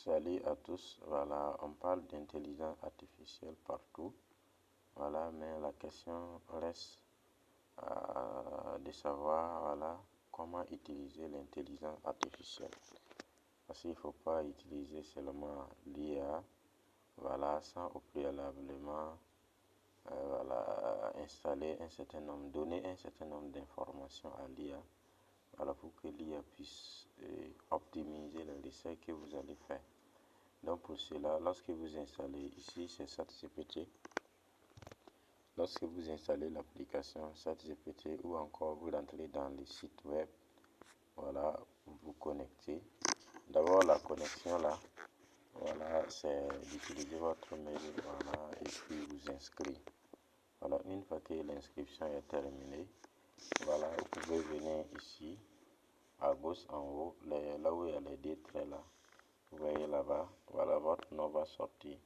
Salut à tous, voilà, on parle d'intelligence artificielle partout, voilà, mais la question reste de savoir, voilà, comment utiliser l'intelligence artificielle. Parce qu'il ne faut pas utiliser seulement l'IA, voilà, sans au préalablement, voilà, installer un certain nombre, donner un certain nombre d'informations à l'IA, voilà, pour que l'IA puisse optimiser les recherches que vous allez faire. Donc pour cela, lorsque vous installez ici, c'est ChatGPT. Lorsque vous installez l'application ChatGPT ou encore vous rentrez dans le site web, voilà, vous vous connectez. D'abord la connexion là, voilà, c'est d'utiliser votre mail, voilà, et puis vous inscrire. Voilà, une fois que l'inscription est terminée, voilà, vous pouvez venir ici, à gauche en haut, là où il y a les deux traits là. Vous voyez là-bas, voilà, votre nom va sortir.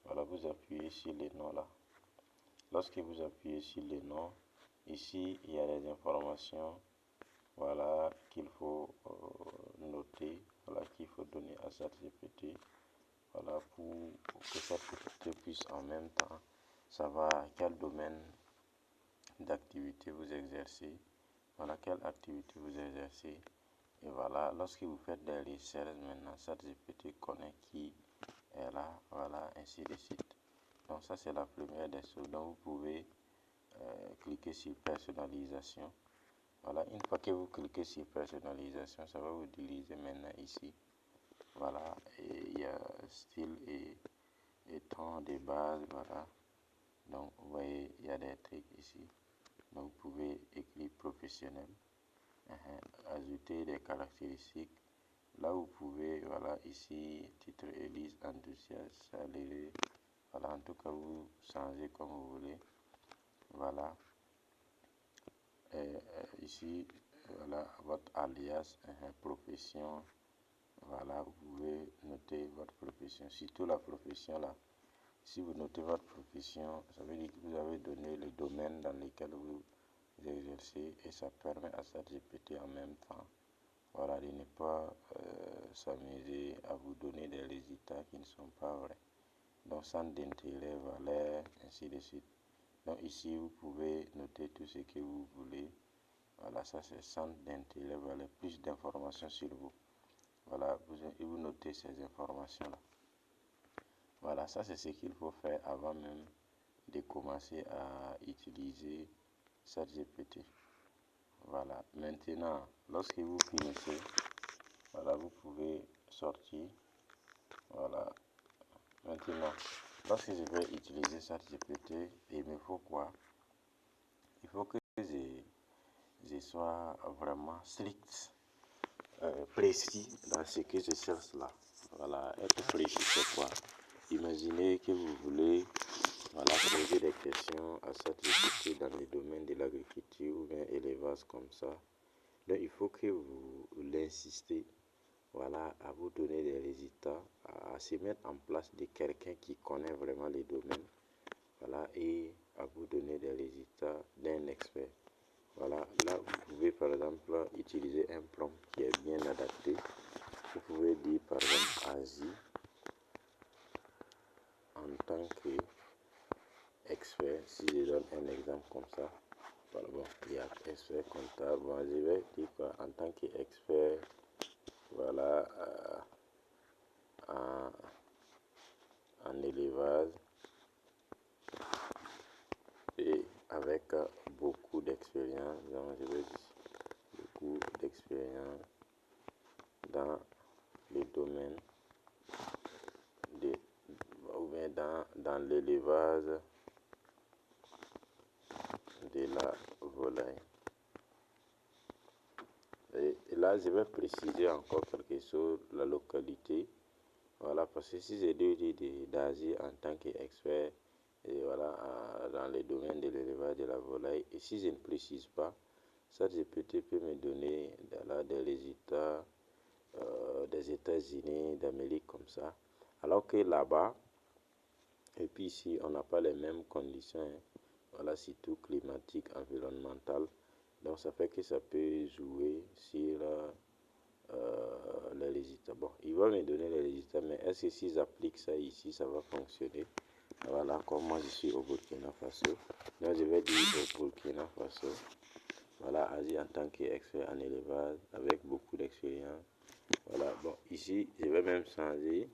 Voilà, vous appuyez sur le nom là. Lorsque vous appuyez sur le nom, ici, il y a les informations, voilà, qu'il faut noter, voilà, qu'il faut donner à ChatGPT, voilà, pour que ChatGPT puisse en même temps savoir quel domaine d'activité vous exercez, voilà, quelle activité vous exercez. Et voilà, lorsque vous faites des recherches maintenant, ChatGPT connaît qui est là, voilà, ainsi de suite. Donc ça c'est la première des choses. Donc vous pouvez cliquer sur personnalisation. Voilà, une fois que vous cliquez sur personnalisation, ça va vous diriger maintenant ici. Voilà, et il y a style et ton de base, voilà. Donc vous voyez, il y a des trucs ici. Donc vous pouvez écrire professionnel. Ajouter des caractéristiques. Là vous pouvez, voilà, ici titre Elise enthousiaste, salarié, voilà, en tout cas vous changez comme vous voulez, voilà. Ici, voilà, votre alias, profession, voilà, vous pouvez noter votre profession, surtout la profession là. Si vous notez votre profession, ça veut dire que vous avez donné le domaine dans lequel vous exercez, et ça permet à ChatGPT en même temps, voilà, de ne pas s'amuser à vous donner des résultats qui ne sont pas vrais. Donc centre d'intérêt, valeur, ainsi de suite. Donc ici vous pouvez noter tout ce que vous voulez. Voilà, ça c'est centre d'intérêt, valeur, plus d'informations sur vous. Voilà, vous notez ces informations là. Voilà, ça c'est ce qu'il faut faire avant même de commencer à utiliser ChatGPT. Voilà, maintenant, lorsque vous finissez, voilà, vous pouvez sortir. Voilà, maintenant, lorsque je vais utiliser ChatGPT, il me faut quoi? Il faut que je sois vraiment strict, précis dans ce que je cherche là. Voilà, être précis, c'est quoi? Imaginez que vous voulez, voilà, poser des questions à ChatGPT dans le domaine de l'agriculture ou bien élevage comme ça. Donc, il faut que vous l'insistez, voilà, à vous donner des résultats, à se mettre en place de quelqu'un qui connaît vraiment les domaines, voilà, et à vous donner des résultats d'un expert. Voilà, là vous pouvez par exemple utiliser un prompt qui est bien adapté. Vous pouvez dire par exemple Asie en tant qu'expert. Si je donne un exemple comme ça, voilà, bon, il y a expert comptable. Bon, je vais dire quoi, en tant qu'expert, voilà, en élevage et avec beaucoup d'expérience. Donc je vais dire beaucoup d'expérience dans le domaine de, ou bien dans l'élevage de la volaille. Et là, je vais préciser encore quelque chose, la localité. Voilà, parce que si j'ai dit d'Asie en tant qu'expert, et voilà, dans le domaine de l'élevage de la volaille, et si je ne précise pas, ça peut me donner là, des résultats des États-Unis, d'Amérique comme ça. Alors que là-bas, et puis ici, on n'a pas les mêmes conditions, hein. Voilà, surtout climatique, environnemental. Donc ça fait que ça peut jouer sur les résultats. Bon, il va me donner les résultats, mais est-ce que si j'applique ça ici, ça va fonctionner? Voilà, comme moi je suis au Burkina Faso, donc je vais dire au Burkina Faso, voilà, agir en tant qu'expert en élevage avec beaucoup d'expérience. Voilà, bon, ici je vais même changer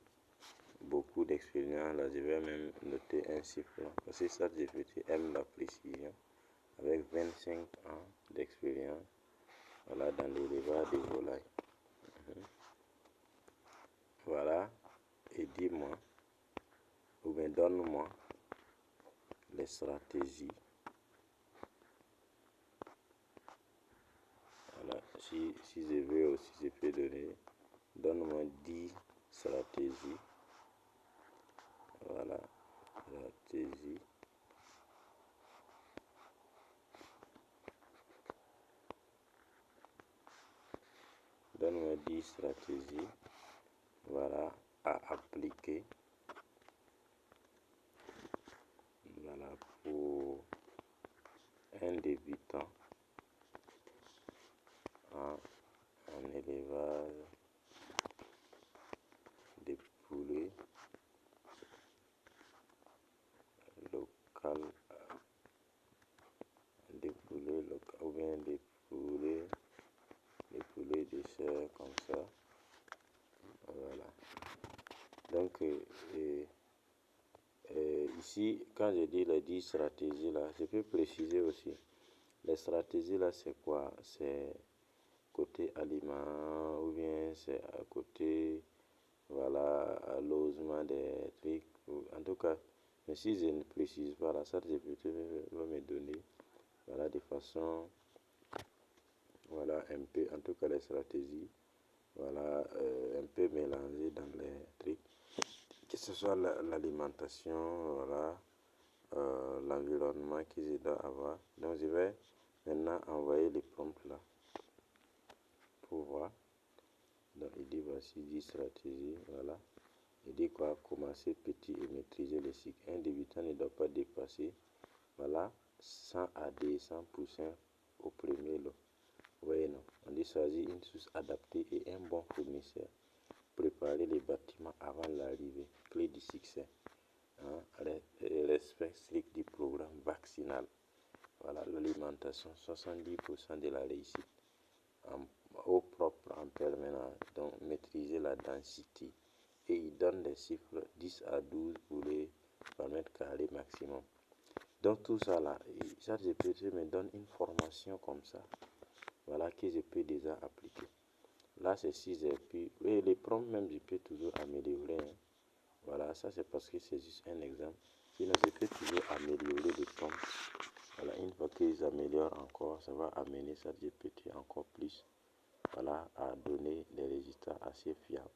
beaucoup d'expérience, là je vais même noter un chiffre, parce que ça GPT aime la précision, avec 25 ans d'expérience, voilà, dans l'élevage des volailles. Voilà, et dis-moi, ou bien donne-moi les stratégies. Voilà, si je veux aussi, je peux donner, donne-moi 10 stratégies. Voilà, stratégie. Donne-moi 10 stratégies, voilà, à appliquer. Voilà, pour un débutant en élevage des poulets local, ou bien des poulets de chair comme ça. Voilà. Donc ici, quand je dis les 10 stratégies là, je peux préciser aussi. Les stratégies là, c'est quoi? C'est côté aliment, ou bien c'est à côté, voilà, logement des trucs. En tout cas, mais si je ne précise pas là, ça GPT va me donner, voilà, de façon, voilà, un peu, en tout cas les stratégies, voilà, un peu mélangées dans les trucs, que ce soit l'alimentation, voilà, l'environnement qu'ils doivent avoir. Donc je vais maintenant envoyer les prompts là pour voir. Donc il dit voici 10 stratégies, voilà. Il dit quoi? Commencer petit et maîtriser le cycle. Un débutant ne doit pas dépasser, voilà, 100 à 200% au premier lot. Vous voyez, non? On dit choisir une source adaptée et un bon fournisseur. Préparer les bâtiments avant l'arrivée. Clé du succès. Hein? Respect strict du programme vaccinal. Voilà, l'alimentation, 70% de la réussite. Eau propre en permanence. Donc, maîtriser la densité. Et il donne des chiffres 10 à 12 pour les mètre carré maximum. Donc tout ça là, ChatGPT me donne une formation comme ça, voilà, que je peux déjà appliquer. Là c'est si j'ai pu, et les prompts même je peux toujours améliorer, hein. Voilà, ça c'est parce que c'est juste un exemple. Sinon je peux toujours améliorer les prompts. Voilà, une fois qu'ils améliorent encore, ça va amener ChatGPT encore plus, voilà, à donner des résultats assez fiables.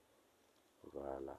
Voilà.